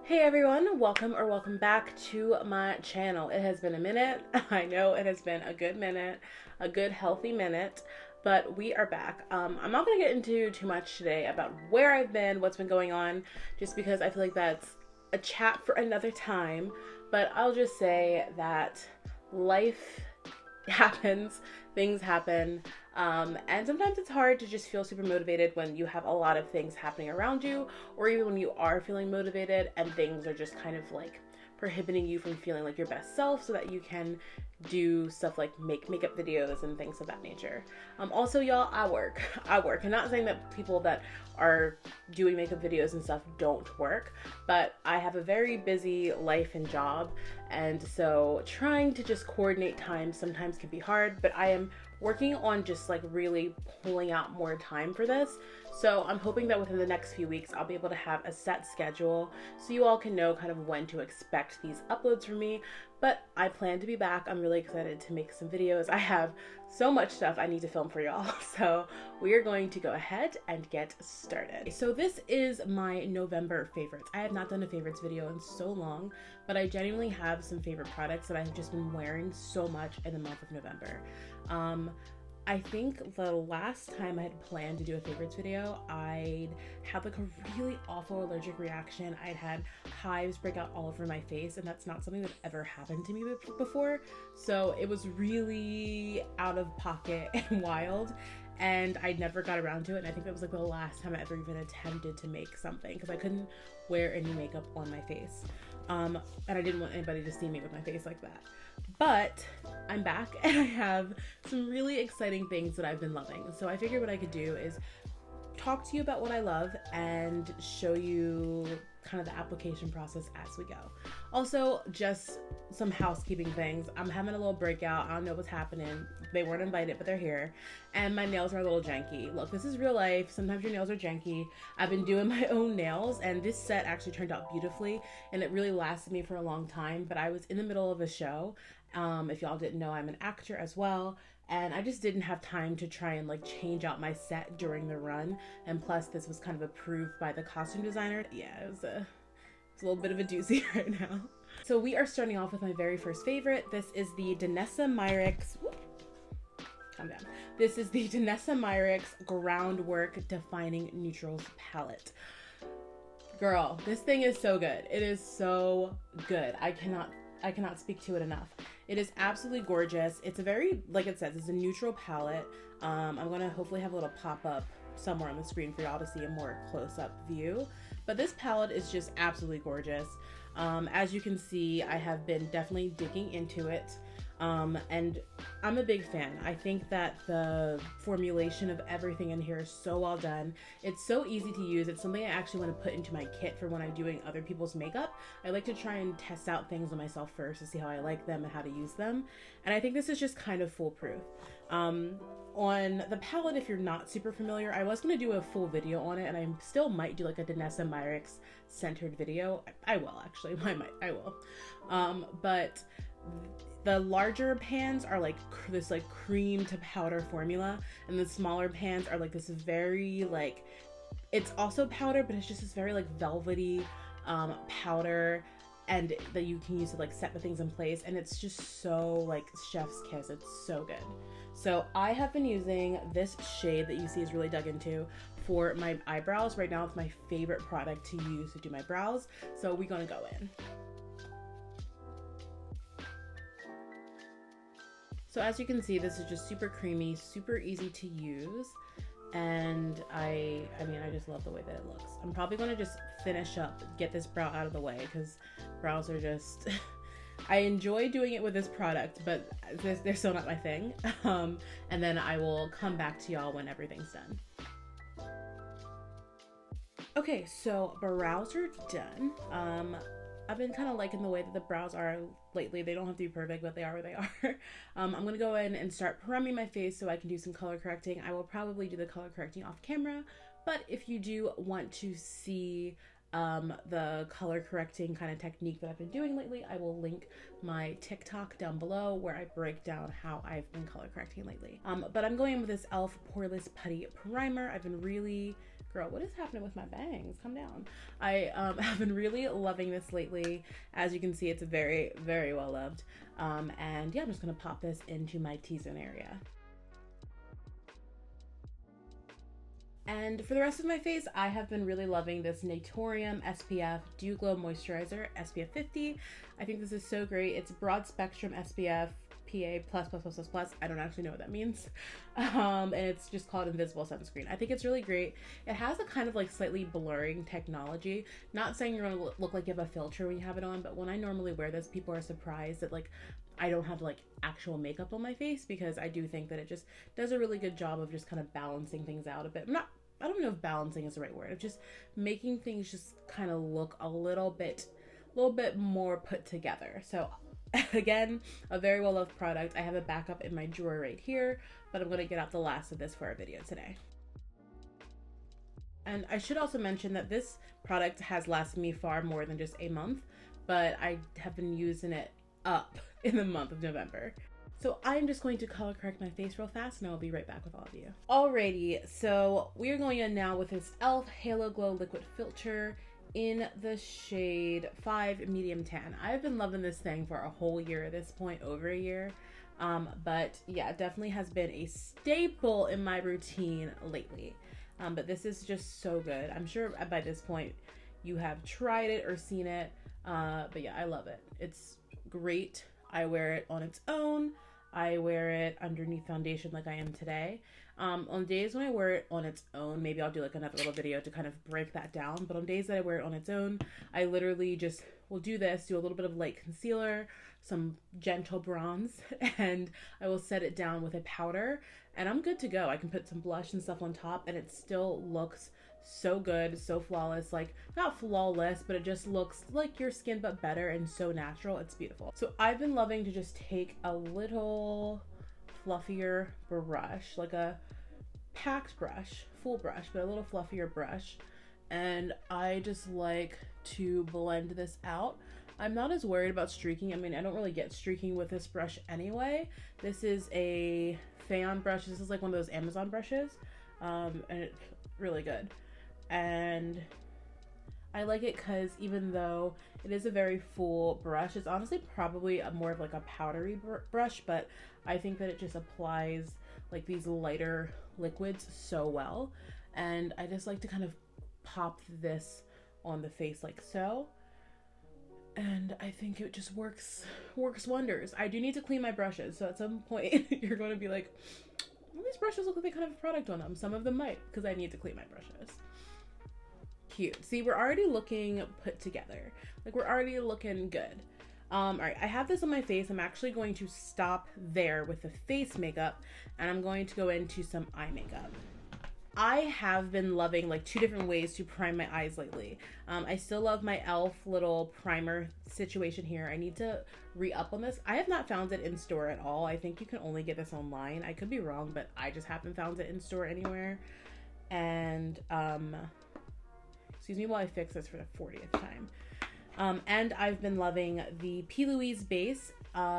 Hey everyone, welcome back to my channel. It has been a minute. I know it has been a good minute, a good healthy minute, but we are back. I'm not going to get into too much today about where I've been, what's been going on, just because I feel like that's a chat for another time, but I'll just say that life happens, things happen, and sometimes it's hard to just feel super motivated when you have a lot of things happening around you, or even when you are feeling motivated and things are just kind of like prohibiting you from feeling like your best self so that you can do stuff like make makeup videos and things of that nature. Also, y'all, I work. I'm not saying that people that are doing makeup videos and stuff don't work, but I have a very busy life and job, and so trying to just coordinate time sometimes can be hard, but I am working on just like really pulling out more time for this. So I'm hoping that within the next few weeks I'll be able to have a set schedule so you all can know kind of when to expect these uploads from me. But I plan to be back. I'm really excited to make some videos. I have so much stuff I need to film for y'all. So we are going to go ahead and get started. So this is my November favorites. I have not done a favorites video in so long, but I genuinely have some favorite products that I've just been wearing so much in the month of November. I think the last time I had planned to do a favorites video, I'd had like a really awful allergic reaction. I'd had hives break out all over my face, and that's not something that ever happened to me before. So it was really out of pocket and wild, and I never got around to it. And I think that was like the last time I ever even attempted to make something because I couldn't wear any makeup on my face. And I didn't want anybody to see me with my face like that. But I'm back and I have some really exciting things that I've been loving. So I figured what I could do is talk to you about what I love and show you kind of the application process as we go. Also, just some housekeeping things. I'm having a little breakout. I don't know what's happening. They weren't invited, but they're here. And my nails are a little janky. Look, this is real life. Sometimes your nails are janky. I've been doing my own nails, and this set actually turned out beautifully, and it really lasted me for a long time. But I was in the middle of a show. If y'all didn't know, I'm an actor as well. And I just didn't have time to try and like change out my set during the run. And plus this was kind of approved by the costume designer. Yeah, it's a little bit of a doozy right now. So we are starting off with my very first favorite. This is the Danessa Myricks. Calm down. This is the Danessa Myricks Groundwork Defining Neutrals Palette. Girl, this thing is so good. It is so good. I cannot speak to it enough. It is absolutely gorgeous. It's a very, like it says, it's a neutral palette. I'm gonna hopefully have a little pop-up somewhere on the screen for y'all to see a more close-up view. But this palette is just absolutely gorgeous. As you can see, I have been definitely digging into it. And I'm a big fan. I think that the formulation of everything in here is so well done. It's so easy to use. It's something I actually want to put into my kit for when I'm doing other people's makeup. I like to try and test out things on myself first to see how I like them and how to use them. And I think this is just kind of foolproof. On the palette, if you're not super familiar, I was going to do a full video on it, and I still might do like a Danessa Myricks centered video. I will actually. I will. But the larger pans are like this like cream to powder formula, and the smaller pans are like this very like, it's also powder, but it's just this very like velvety powder, and that you can use to like set the things in place, and it's just so like chef's kiss. It's so good. So I have been using this shade that you see is really dug into for my eyebrows. Right now it's my favorite product to use to do my brows, so we're gonna go in. So as you can see, this is just super creamy, super easy to use, and I mean, I just love the way that it looks. I'm probably going to just finish up, get this brow out of the way, because brows are just, I enjoy doing it with this product, but they're still not my thing. And then I will come back to y'all when everything's done. Okay, so brows are done. I've been kind of liking the way that the brows are lately. They don't have to be perfect, but they are where they are. I'm going to go in and start priming my face so I can do some color correcting. I will probably do the color correcting off camera, but if you do want to see the color correcting kind of technique that I've been doing lately, I will link my TikTok down below where I break down how I've been color correcting lately. But I'm going in with this e.l.f. Poreless Putty Primer. I've been really Girl, what is happening with my bangs? Calm down. I have been really loving this lately. As you can see, it's very, very well loved. And yeah, I'm just gonna pop this into my T-zone area. And for the rest of my face, I have been really loving this Natorium SPF Dew Glow Moisturizer, SPF 50. I think this is so great. It's broad spectrum SPF, PA+++++. I don't actually know what that means. And it's just called Invisible Sunscreen. I think it's really great. It has a kind of like slightly blurring technology. Not saying you're gonna look like you have a filter when you have it on, but when I normally wear this, people are surprised that like I don't have like actual makeup on my face, because I do think that it just does a really good job of just kind of balancing things out a bit. I don't know if balancing is the right word, of just making things just kind of look a little bit more put together. So again, a very well loved product. I have a backup in my drawer right here, but I'm going to get out the last of this for our video today. And I should also mention that this product has lasted me far more than just a month, but I have been using it up in the month of November. So I'm just going to color correct my face real fast, and I'll be right back with all of you. Alrighty, so we are going in now with this e.l.f. Halo Glow Liquid Filter in the shade 5 Medium Tan. I've been loving this thing for a whole year at this point, over a year. But yeah, it definitely has been a staple in my routine lately. But this is just so good. I'm sure by this point you have tried it or seen it. But yeah, I love it. It's great. I wear it on its own. I wear it underneath foundation like I am today. On days when I wear it on its own, maybe I'll do like another little video to kind of break that down. But on days that I wear it on its own, I literally just will do this, do a little bit of light concealer, some gentle bronze, and I will set it down with a powder, and I'm good to go. I can put some blush and stuff on top, and it still looks so good, so flawless. Like, not flawless, but it just looks like your skin but better, and so natural. It's beautiful. So I've been loving to just take a little fluffier brush, like a packed brush, full brush, but a little fluffier brush, and I just like to blend this out. I'm not as worried about streaking. I mean, I don't really get streaking with this brush anyway. This is a fan brush. This is like one of those Amazon brushes, and it's really good. And I like it because even though it is a very full brush, it's honestly probably more of like a powdery brush, but I think that it just applies like these lighter liquids so well. And I just like to kind of pop this on the face like so. And I think it just works wonders. I do need to clean my brushes, so at some point you're going to be like, well, these brushes look like they kind of have a product on them. Some of them might, because I need to clean my brushes. Cute. See, we're already looking put together. Like, we're already looking good. All right, I have this on my face. I'm actually going to stop there with the face makeup, and I'm going to go into some eye makeup. I have been loving like 2 different ways to prime my eyes lately. I still love my e.l.f. little primer situation here. I need to re-up on this. I have not found it in store at all. I think you can only get this online. I could be wrong, but I just haven't found it in store anywhere. And excuse me while I fix this for the 40th time. And I've been loving the P. Louise base.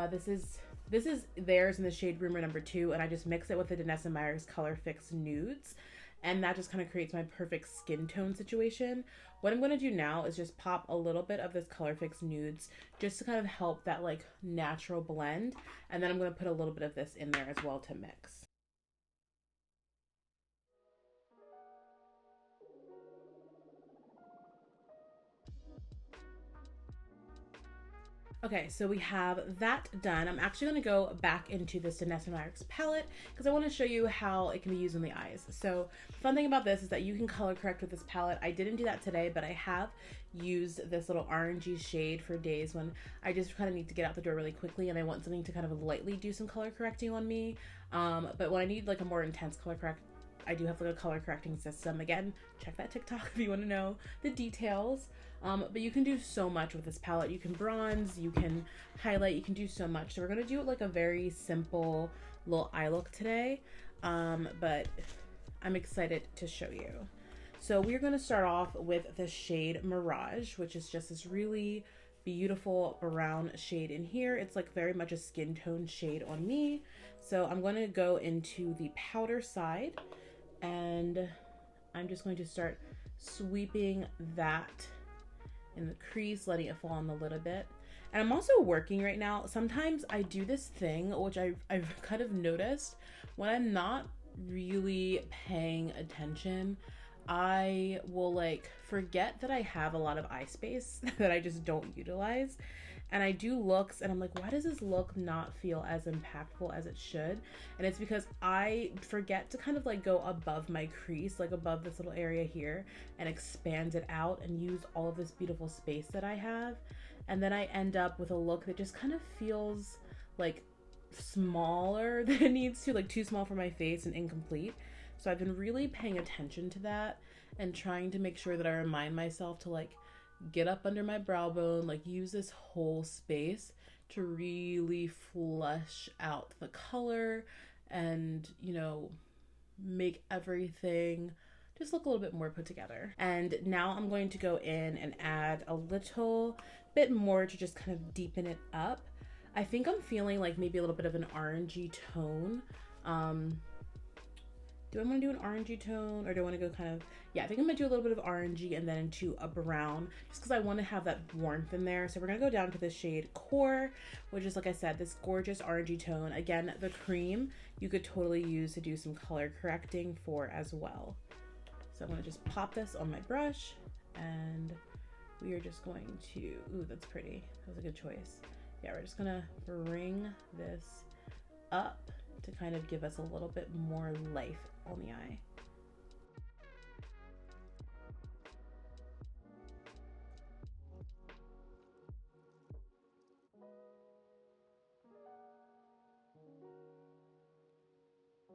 This is theirs in the shade Rumor Number 2, and I just mix it with the Danessa Meyers Color Fix Nudes, and that just kind of creates my perfect skin tone situation. What I'm going to do now is just pop a little bit of this Color Fix Nudes just to kind of help that like natural blend, and then I'm going to put a little bit of this in there as well to mix. Okay, so we have that done. I'm actually going to go back into this Danessa Meyers palette because I want to show you how it can be used on the eyes. So the fun thing about this is that you can color correct with this palette. I didn't do that today, but I have used this little orangey shade for days when I just kind of need to get out the door really quickly and I want something to kind of lightly do some color correcting on me. But when I need like a more intense color correct, I do have like a color correcting system. Again, check that TikTok if you want to know the details. But you can do so much with this palette. You can bronze, you can highlight, you can do so much. So we're going to do like a very simple little eye look today. But I'm excited to show you. So we're going to start off with the shade Mirage, which is just this really beautiful brown shade in here. It's like very much a skin tone shade on me. So I'm going to go into the powder side, and I'm just going to start sweeping that in the crease, letting it fall on the lid a bit. And I'm also working right now. Sometimes I do this thing, which I've kind of noticed when I'm not really paying attention, I will like forget that I have a lot of eye space that I just don't utilize. And I do looks and I'm like, why does this look not feel as impactful as it should? And it's because I forget to kind of like go above my crease, like above this little area here, and expand it out and use all of this beautiful space that I have. And then I end up with a look that just kind of feels like smaller than it needs to, like too small for my face and incomplete. So I've been really paying attention to that and trying to make sure that I remind myself to like get up under my brow bone, like use this whole space to really flesh out the color and, you know, make everything just look a little bit more put together. And now I'm going to go in and add a little bit more to just kind of deepen it up. I think I'm feeling like maybe a little bit of an orangey tone. Do I want to do an orangey tone or do I want to go kind of, yeah, I think I'm going to do a little bit of orangey and then into a brown just because I want to have that warmth in there. So we're going to go down to the shade Core, which is, like I said, this gorgeous orangey tone. Again, the cream you could totally use to do some color correcting for as well. So I'm going to just pop this on my brush and we are just going to, ooh, that's pretty. That was a good choice. Yeah, we're just going to bring this up to kind of give us a little bit more life on the eye.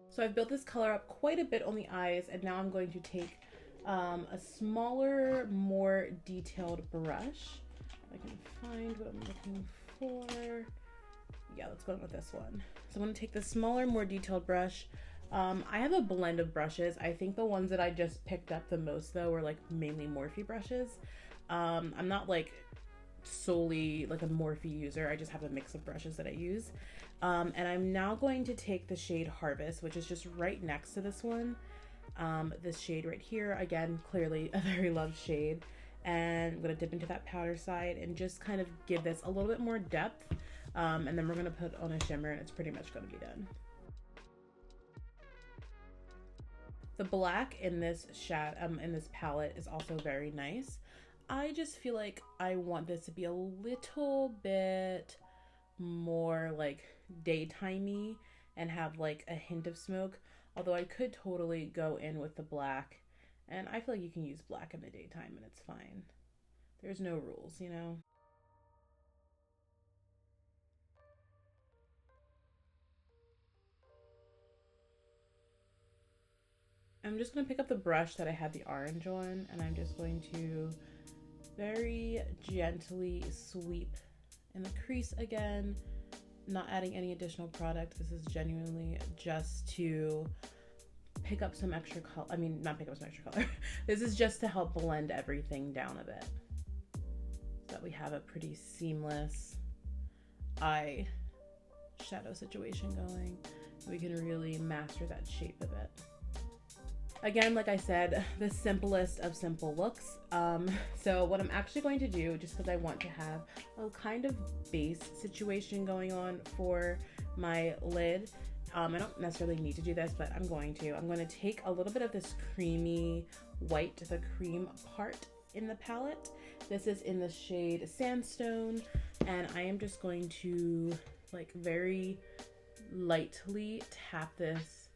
So I've built this color up quite a bit on the eyes, and now I'm going to take a smaller, more detailed brush. If I can find what I'm looking for. Yeah, let's go with this one. So I'm going to take the smaller, more detailed brush. I have a blend of brushes. I think the ones that I just picked up the most though were like mainly Morphe brushes. I'm not like solely like a Morphe user. I just have a mix of brushes that I use. And I'm now going to take the shade Harvest, which is just right next to this one. This shade right here, again, clearly a very loved shade. And I'm going to dip into that powder side and just kind of give this a little bit more depth. And then we're going to put on a shimmer and it's pretty much going to be done. The black in this in this palette is also very nice. I just feel like I want this to be a little bit more like daytimey and have like a hint of smoke. Although I could totally go in with the black, and I feel like you can use black in the daytime and it's fine. There's no rules, you know? I'm just going to pick up the brush that I had the orange on, and I'm just going to very gently sweep in the crease again, not adding any additional product. This is genuinely just to pick up some extra color. I mean, not pick up some extra color. This is just to help blend everything down a bit so that we have a pretty seamless eye shadow situation going. We can really master that shape a bit. Again, like I said, the simplest of simple looks. So what I'm actually going to do, just because I want to have a kind of base situation going on for my lid, I don't necessarily need to do this, but I'm going to. I'm going to take a little bit of this creamy white, the cream part in the palette. This is in the shade Sandstone, and I am just going to like very lightly tap this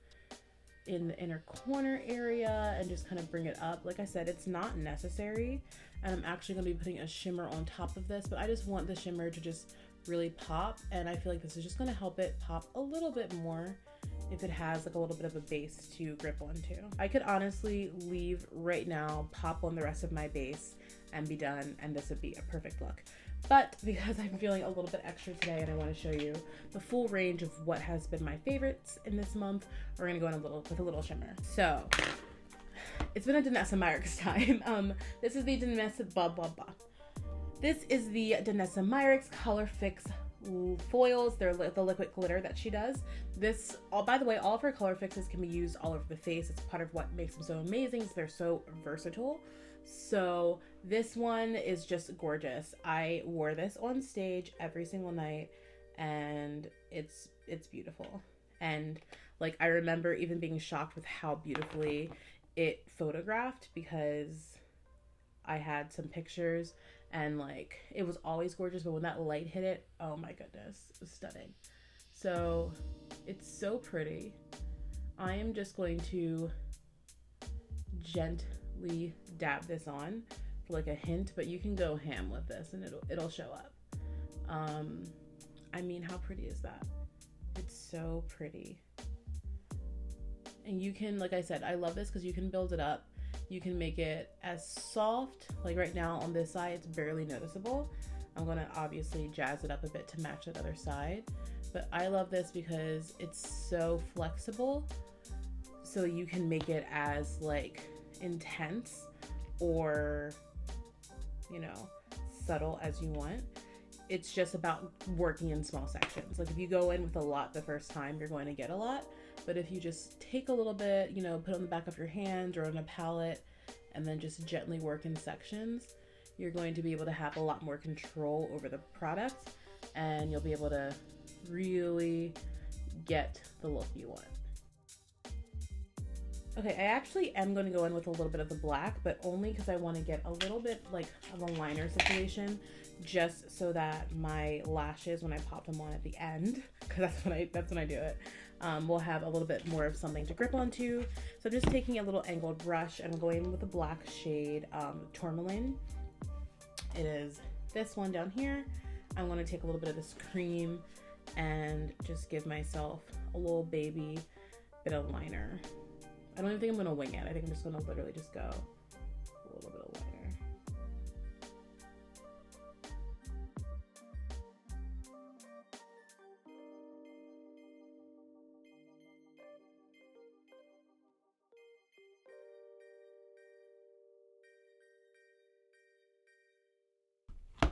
in the inner corner area and just kind of bring it up. Like I said, it's not necessary, and I'm actually going to be putting a shimmer on top of this, but I just want the shimmer to just really pop, and I feel like this is just going to help it pop a little bit more if it has like a little bit of a base to grip onto. I could honestly leave right now, pop on the rest of my base and be done, and this would be a perfect look. But because I'm feeling a little bit extra today and I want to show you the full range of what has been my favorites in this month, we're gonna go in with a little shimmer. So it's been a Danessa Myricks time. This is the Danessa This is the Danessa Myricks Color Fix foils. They're the liquid glitter that she does. This, by the way, all of her color fixes can be used all over the face. It's part of what makes them so amazing, is they're so versatile. So this one is just gorgeous. I wore this on stage every single night, and it's beautiful. And like, I remember even being shocked with how beautifully it photographed, because I had some pictures and like, it was always gorgeous, but when that light hit it, oh my goodness, it was stunning. So it's so pretty. I am just going to gently dab this on for like a hint, but you can go ham with this and it'll show up. I mean, how pretty is that? It's so pretty. And you can, like I said, I love this because you can build it up. You can make it as soft, like right now on this side, it's barely noticeable. I'm gonna obviously jazz it up a bit to match that other side. But I love this because it's so flexible. So you can make it as like intense or, you know, subtle as you want. It's just about working in small sections. Like if you go in with a lot the first time, you're going to get a lot. But if you just take a little bit, you know, put it on the back of your hand or on a palette, and then just gently work in sections, you're going to be able to have a lot more control over the product, and you'll be able to really get the look you want. Okay, I actually am going to go in with a little bit of the black, but only because I want to get a little bit like of a liner situation, just so that my lashes, when I pop them on at the end, because that's when I do it, will have a little bit more of something to grip onto. So I'm just taking a little angled brush and I'm going in with the black shade Tourmaline. It is this one down here. I'm going to take a little bit of this cream and just give myself a little baby bit of liner. I don't even think I'm going to wing it. I think I'm just going to literally just go a little bit of liner.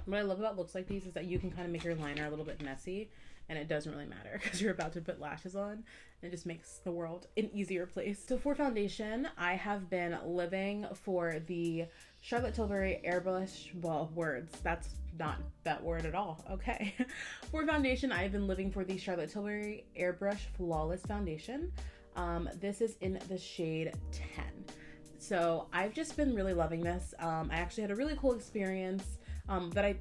What I love about looks like these is that you can kind of make your liner a little bit messy, and it doesn't really matter because you're about to put lashes on, and it just makes the world an easier place. So for foundation, I have been living for the Charlotte Tilbury Airbrush, well, words, that's not that word at all, okay. For foundation, I've been living for the Charlotte Tilbury Airbrush Flawless Foundation. This is in the shade 10. So I've just been really loving this. I actually had a really cool experience that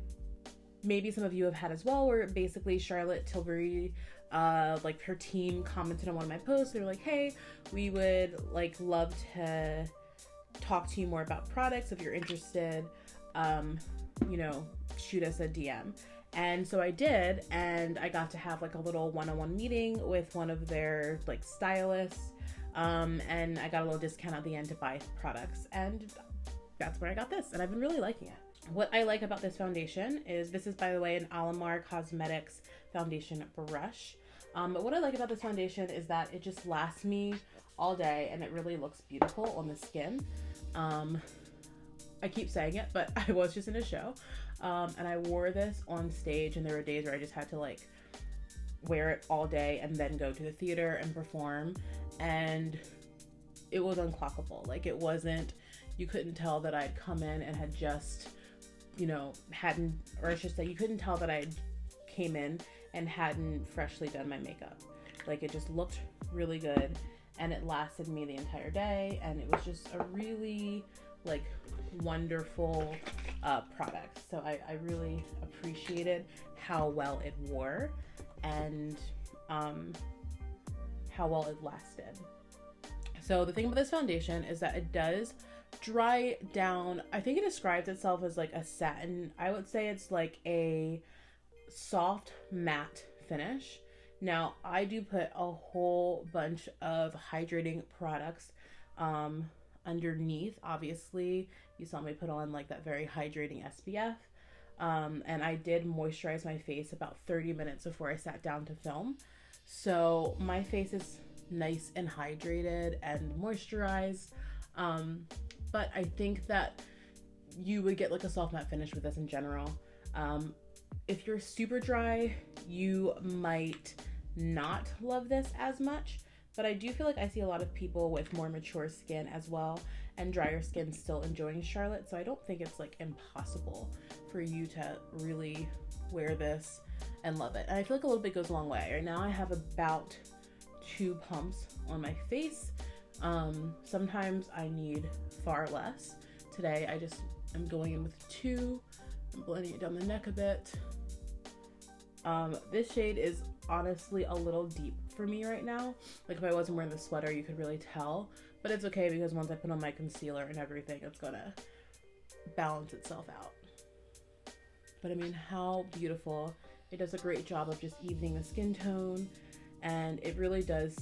maybe some of you have had as well, where basically Charlotte Tilbury, like her team commented on one of my posts. They were like, hey, we would like love to talk to you more about products. If you're interested, you know, shoot us a DM. And so I did, and I got to have like a little one-on-one meeting with one of their like stylists, and I got a little discount at the end to buy products, and that's where I got this, and I've been really liking it. What I like about this foundation is, this is, by the way, an Alamar Cosmetics foundation brush. But what I like about this foundation is that it just lasts me all day, and it really looks beautiful on the skin. I keep saying it, but I was just in a show, and I wore this on stage, and there were days where I just had to like wear it all day and then go to the theater and perform, and it was unclockable. Like, it wasn't, you couldn't tell that I'd come in and had just, you know, hadn't, or I should say, you couldn't tell that I came in and hadn't freshly done my makeup. Like, it just looked really good, and it lasted me the entire day, and it was just a really like wonderful product. So I really appreciated how well it wore, and how well it lasted. So the thing about this foundation is that it does dry down. I think it describes itself as like a satin. I would say it's like a soft matte finish. Now, I do put a whole bunch of hydrating products underneath. Obviously, you saw me put on like that very hydrating SPF. And I did moisturize my face about 30 minutes before I sat down to film. So my face is nice and hydrated and moisturized. But I think that you would get like a soft matte finish with this in general. if you're super dry, you might not love this as much, but I do feel like I see a lot of people with more mature skin as well and drier skin still enjoying Charlotte, so I don't think it's like impossible for you to really wear this and love it. And I feel like a little bit goes a long way. Right now I have about 2 pumps on my face. Sometimes I need far less. Today I just am going in with 2. I'm blending it down the neck a bit. This shade is honestly a little deep for me right now. Like if I wasn't wearing the sweater, you could really tell, but it's okay because once I put on my concealer and everything, it's gonna balance itself out. But I mean, how beautiful. It does a great job of just evening the skin tone, and it really does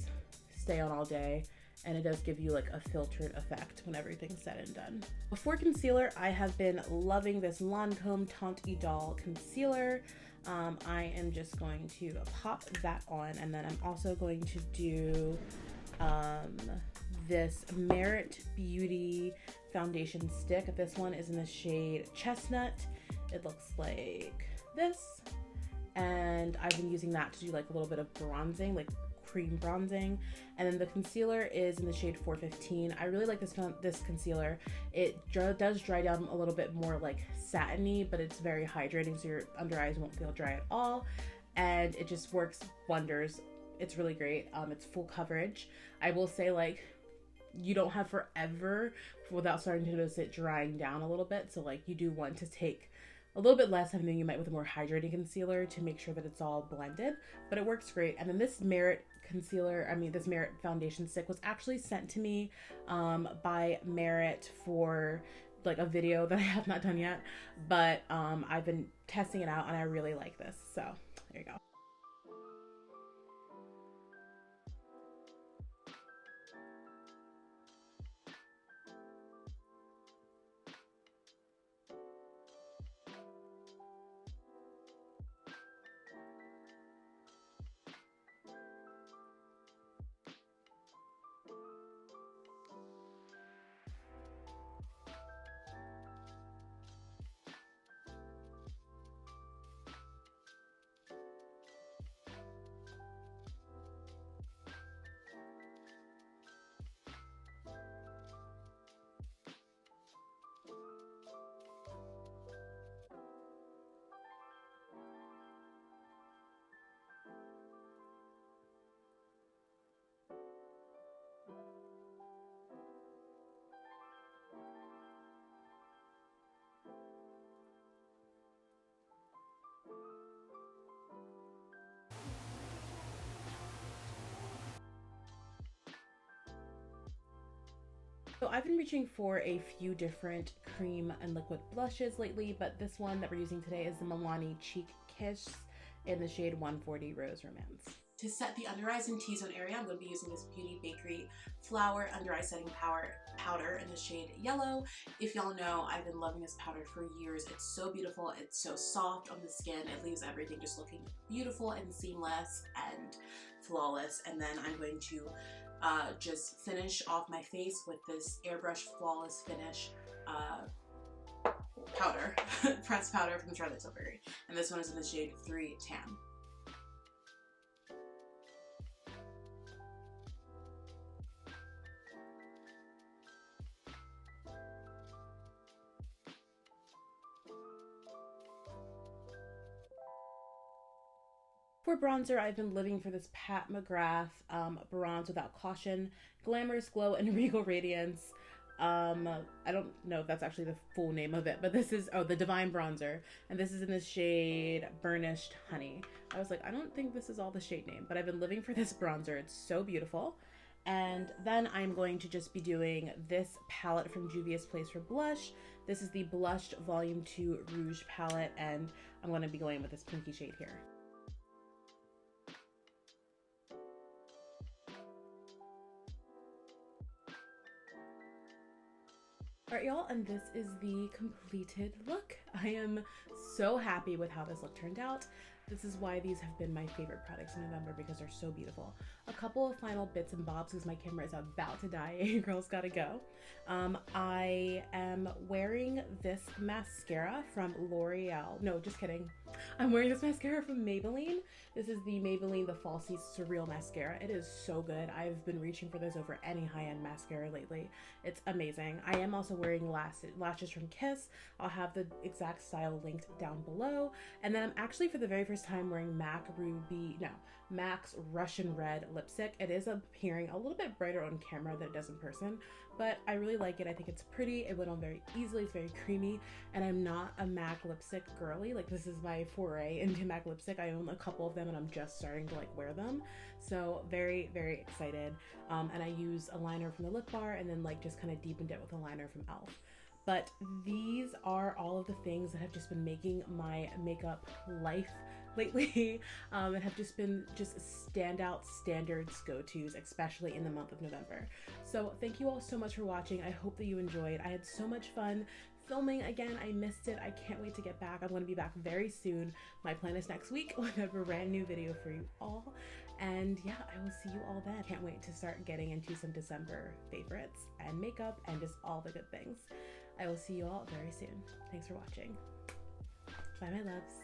stay on all day, and it does give you like a filtered effect when everything's said and done. Before concealer, I have been loving this Lancome Teint Idole concealer. I am just going to pop that on, and then I'm also going to do this Merit Beauty foundation stick. This one is in the shade Chestnut. It looks like this, and I've been using that to do like a little bit of bronzing, like cream bronzing. And then the concealer is in the shade 415. I really like this concealer. It does dry down a little bit more like satiny, but it's very hydrating, so your under eyes won't feel dry at all, and it just works wonders. It's really great. It's full coverage. I will say, like, you don't have forever without starting to notice it drying down a little bit, so like you do want to take a little bit less time than you might with a more hydrating concealer to make sure that it's all blended, but it works great. And then this Merit this Merit foundation stick was actually sent to me by Merit for like a video that I have not done yet, but I've been testing it out and I really like this, so there you go. So I've been reaching for a few different cream and liquid blushes lately, but this one that we're using today is the Milani Cheek Kiss in the shade 140 Rose Romance. To set the under eyes and T-zone area, I'm going to be using this Beauty Bakery Flower Under Eye Setting Powder in the shade Yellow. If y'all know, I've been loving this powder for years. It's so beautiful. It's so soft on the skin. It leaves everything just looking beautiful and seamless and flawless. And then I'm going to just finish off my face with this Airbrush Flawless Finish powder, pressed powder from Charlotte Tilbury. And this one is in the shade 3 Tan. For bronzer, I've been living for this Pat McGrath Bronze Without Caution, Glamorous Glow and Regal Radiance. I don't know if that's actually the full name of it, but this is, the Divine Bronzer, and this is in the shade Burnished Honey. I was like, I don't think this is all the shade name, but I've been living for this bronzer. It's so beautiful. And then I'm going to just be doing this palette from Juvia's Place for blush. This is the Blushed Volume 2 Rouge palette, and I'm going to be going with this pinky shade here. Alright y'all, and this is the completed look. I am so happy with how this look turned out. This is why these have been my favorite products in November, because they're so beautiful. A couple of final bits and bobs because my camera is about to die. Girl's gotta go. I am wearing this mascara from L'Oreal. No, just kidding. I'm wearing this mascara from Maybelline. This is the Maybelline The Falsies Surreal Mascara. It is so good. I've been reaching for this over any high-end mascara lately. It's amazing. I am also wearing lashes from Kiss. I'll have the exact style linked down below. And then I'm actually, for the very first time, wearing MAC's Russian Red lipstick. It is appearing a little bit brighter on camera than it does in person, but I really like it. I think it's pretty. It went on very easily. It's very creamy, and I'm not a MAC lipstick girly. Like, this is my foray into MAC lipstick. I own a couple of them and I'm just starting to like wear them. So very, very excited. And I use a liner from the Lip Bar and then like just kind of deepened it with a liner from e.l.f. But these are all of the things that have just been making my makeup life lately, and have just been standout standards go-tos, especially in the month of November. So thank you all so much for watching. I hope that you enjoyed. I had so much fun filming again. I missed it. I can't wait to get back. I'm going to be back very soon. My plan is next week with a brand new video for you all. And yeah, I will see you all then. Can't wait to start getting into some December favorites and makeup and just all the good things. I will see you all very soon. Thanks for watching. Bye, my loves.